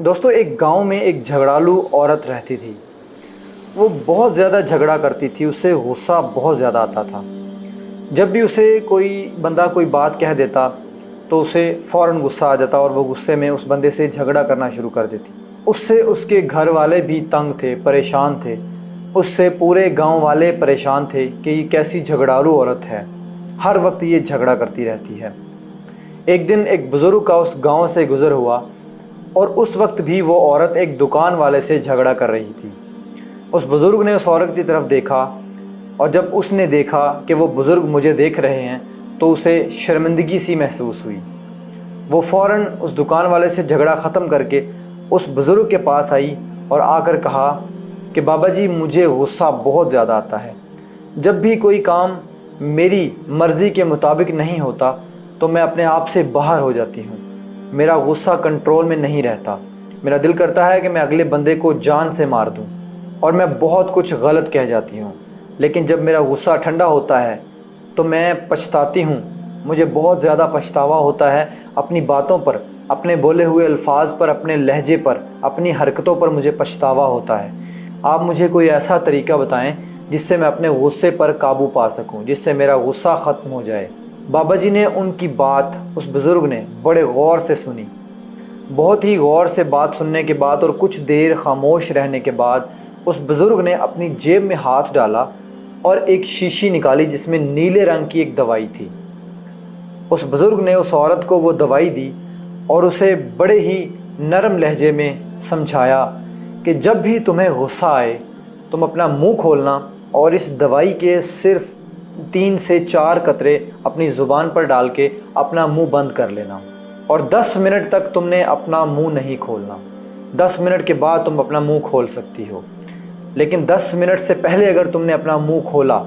دوستوں ایک گاؤں میں ایک جھگڑالو عورت رہتی تھی۔ وہ بہت زیادہ جھگڑا کرتی تھی، اسے غصہ بہت زیادہ آتا تھا۔ جب بھی اسے کوئی بندہ کوئی بات کہہ دیتا تو اسے فوراً غصہ آ جاتا اور وہ غصے میں اس بندے سے جھگڑا کرنا شروع کر دیتی۔ اس سے اس کے گھر والے بھی تنگ تھے، پریشان تھے۔ اس سے پورے گاؤں والے پریشان تھے کہ یہ کیسی جھگڑالو عورت ہے، ہر وقت یہ جھگڑا کرتی رہتی ہے۔ ایک دن ایک بزرگ کا اس گاؤں سے گزر ہوا اور اس وقت بھی وہ عورت ایک دکان والے سے جھگڑا کر رہی تھی۔ اس بزرگ نے اس عورت کی طرف دیکھا اور جب اس نے دیکھا کہ وہ بزرگ مجھے دیکھ رہے ہیں تو اسے شرمندگی سی محسوس ہوئی۔ وہ فوراً اس دکان والے سے جھگڑا ختم کر کے اس بزرگ کے پاس آئی اور آ کر کہا کہ بابا جی مجھے غصہ بہت زیادہ آتا ہے۔ جب بھی کوئی کام میری مرضی کے مطابق نہیں ہوتا تو میں اپنے آپ سے باہر ہو جاتی ہوں۔ میرا غصہ کنٹرول میں نہیں رہتا۔ میرا دل کرتا ہے کہ میں اگلے بندے کو جان سے مار دوں اور میں بہت کچھ غلط کہہ جاتی ہوں، لیکن جب میرا غصہ ٹھنڈا ہوتا ہے تو میں پچھتاتی ہوں۔ مجھے بہت زیادہ پچھتاوا ہوتا ہے اپنی باتوں پر، اپنے بولے ہوئے الفاظ پر، اپنے لہجے پر، اپنی حرکتوں پر مجھے پچھتاوا ہوتا ہے۔ آپ مجھے کوئی ایسا طریقہ بتائیں جس سے میں اپنے غصے پر قابو پا سکوں، جس سے میرا غصہ ختم ہو جائے۔ بابا جی نے ان کی بات اس بزرگ نے بڑے غور سے سنی۔ بہت ہی غور سے بات سننے کے بعد اور کچھ دیر خاموش رہنے کے بعد اس بزرگ نے اپنی جیب میں ہاتھ ڈالا اور ایک شیشی نکالی جس میں نیلے رنگ کی ایک دوائی تھی۔ اس بزرگ نے اس عورت کو وہ دوائی دی اور اسے بڑے ہی نرم لہجے میں سمجھایا کہ جب بھی تمہیں غصہ آئے تم اپنا منہ کھولنا اور اس دوائی کے صرف 3 سے 4 قطرے اپنی زبان پر ڈال کے اپنا منہ بند کر لینا، اور 10 منٹ تک تم نے اپنا منہ نہیں کھولنا۔ 10 منٹ کے بعد تم اپنا منہ کھول سکتی ہو، لیکن 10 منٹ سے پہلے اگر تم نے اپنا منہ کھولا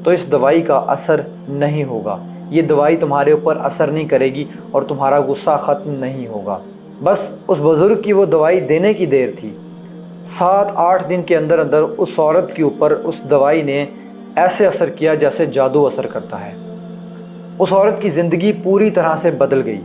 تو اس دوائی کا اثر نہیں ہوگا۔ یہ دوائی تمہارے اوپر اثر نہیں کرے گی اور تمہارا غصہ ختم نہیں ہوگا۔ بس اس بزرگ کی وہ دوائی دینے کی دیر تھی۔ 7-8 دن کے اندر اندر اس عورت کے اوپر اس دوائی نے ایسے اثر کیا جیسے جادو اثر کرتا ہے۔ اس عورت کی زندگی پوری طرح سے بدل گئی۔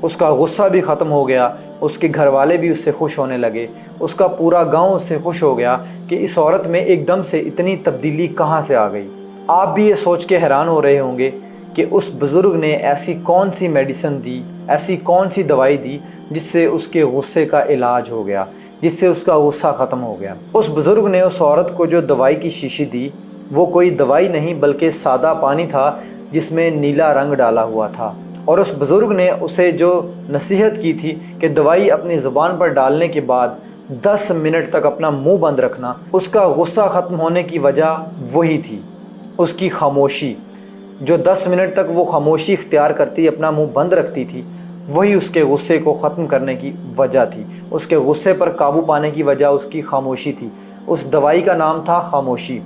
اس کا غصہ بھی ختم ہو گیا، اس کے گھر والے بھی اس سے خوش ہونے لگے، اس کا پورا گاؤں اس سے خوش ہو گیا کہ اس عورت میں ایک دم سے اتنی تبدیلی کہاں سے آ گئی۔ آپ بھی یہ سوچ کے حیران ہو رہے ہوں گے کہ اس بزرگ نے ایسی کون سی میڈیسن دی، ایسی کون سی دوائی دی جس سے اس کے غصے کا علاج ہو گیا، جس سے اس کا غصہ ختم ہو گیا۔ اس بزرگ نے اس عورت کو جو دوائی کی شیشی دی وہ کوئی دوائی نہیں بلکہ سادہ پانی تھا جس میں نیلا رنگ ڈالا ہوا تھا، اور اس بزرگ نے اسے جو نصیحت کی تھی کہ دوائی اپنی زبان پر ڈالنے کے بعد 10 منٹ تک اپنا منہ بند رکھنا، اس کا غصہ ختم ہونے کی وجہ وہی تھی، اس کی خاموشی۔ جو 10 منٹ تک وہ خاموشی اختیار کرتی، اپنا منہ بند رکھتی تھی، وہی اس کے غصے کو ختم کرنے کی وجہ تھی۔ اس کے غصے پر قابو پانے کی وجہ اس کی خاموشی تھی۔ اس دوائی کا نام تھا خاموشی۔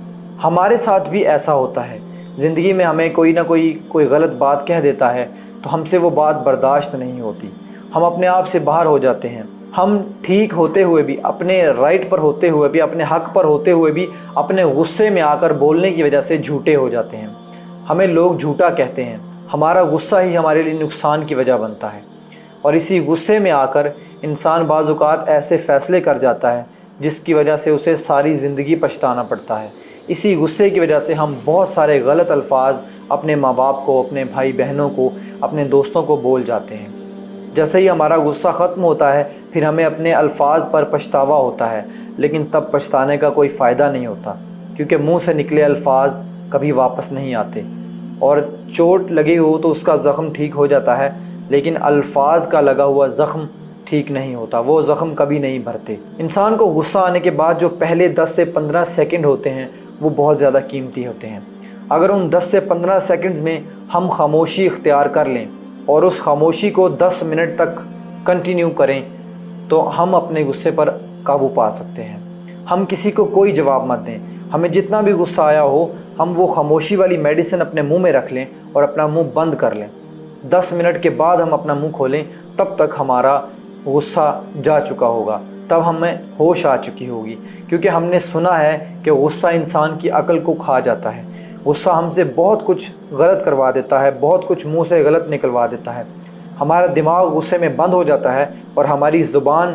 ہمارے ساتھ بھی ایسا ہوتا ہے، زندگی میں ہمیں کوئی نہ کوئی غلط بات کہہ دیتا ہے تو ہم سے وہ بات برداشت نہیں ہوتی، ہم اپنے آپ سے باہر ہو جاتے ہیں۔ ہم ٹھیک ہوتے ہوئے بھی، اپنے رائٹ پر ہوتے ہوئے بھی، اپنے حق پر ہوتے ہوئے بھی اپنے غصے میں آ کر بولنے کی وجہ سے جھوٹے ہو جاتے ہیں۔ ہمیں لوگ جھوٹا کہتے ہیں، ہمارا غصہ ہی ہمارے لیے نقصان کی وجہ بنتا ہے، اور اسی غصے میں آ کر انسان بعض اوقات ایسے فیصلے کر جاتا ہے جس کی وجہ سے اسے ساری زندگی پچھتانا پڑتا ہے۔ اسی غصے کی وجہ سے ہم بہت سارے غلط الفاظ اپنے ماں باپ کو، اپنے بھائی بہنوں کو، اپنے دوستوں کو بول جاتے ہیں۔ جیسے ہی ہمارا غصہ ختم ہوتا ہے پھر ہمیں اپنے الفاظ پر پچھتاوا ہوتا ہے، لیکن تب پچھتانے کا کوئی فائدہ نہیں ہوتا، کیونکہ منہ سے نکلے الفاظ کبھی واپس نہیں آتے، اور چوٹ لگی ہو تو اس کا زخم ٹھیک ہو جاتا ہے، لیکن الفاظ کا لگا ہوا زخم ٹھیک نہیں ہوتا، وہ زخم کبھی نہیں بھرتے۔ انسان کو غصہ آنے کے بعد جو پہلے 10 سے 15 سیکنڈ ہوتے ہیں وہ بہت زیادہ قیمتی ہوتے ہیں۔ اگر ان 10 سے 15 سیکنڈز میں ہم خاموشی اختیار کر لیں اور اس خاموشی کو 10 منٹ تک کنٹینیو کریں تو ہم اپنے غصے پر قابو پا سکتے ہیں۔ ہم کسی کو کوئی جواب مت دیں، ہمیں جتنا بھی غصہ آیا ہو ہم وہ خاموشی والی میڈیسن اپنے منہ میں رکھ لیں اور اپنا منہ بند کر لیں۔ 10 منٹ کے بعد ہم اپنا منہ کھولیں، تب تک ہمارا غصہ جا چکا ہوگا، تب ہمیں ہوش آ چکی ہوگی، کیونکہ ہم نے سنا ہے کہ غصہ انسان کی عقل کو کھا جاتا ہے۔ غصہ ہم سے بہت کچھ غلط کروا دیتا ہے، بہت کچھ منہ سے غلط نکلوا دیتا ہے۔ ہمارا دماغ غصے میں بند ہو جاتا ہے اور ہماری زبان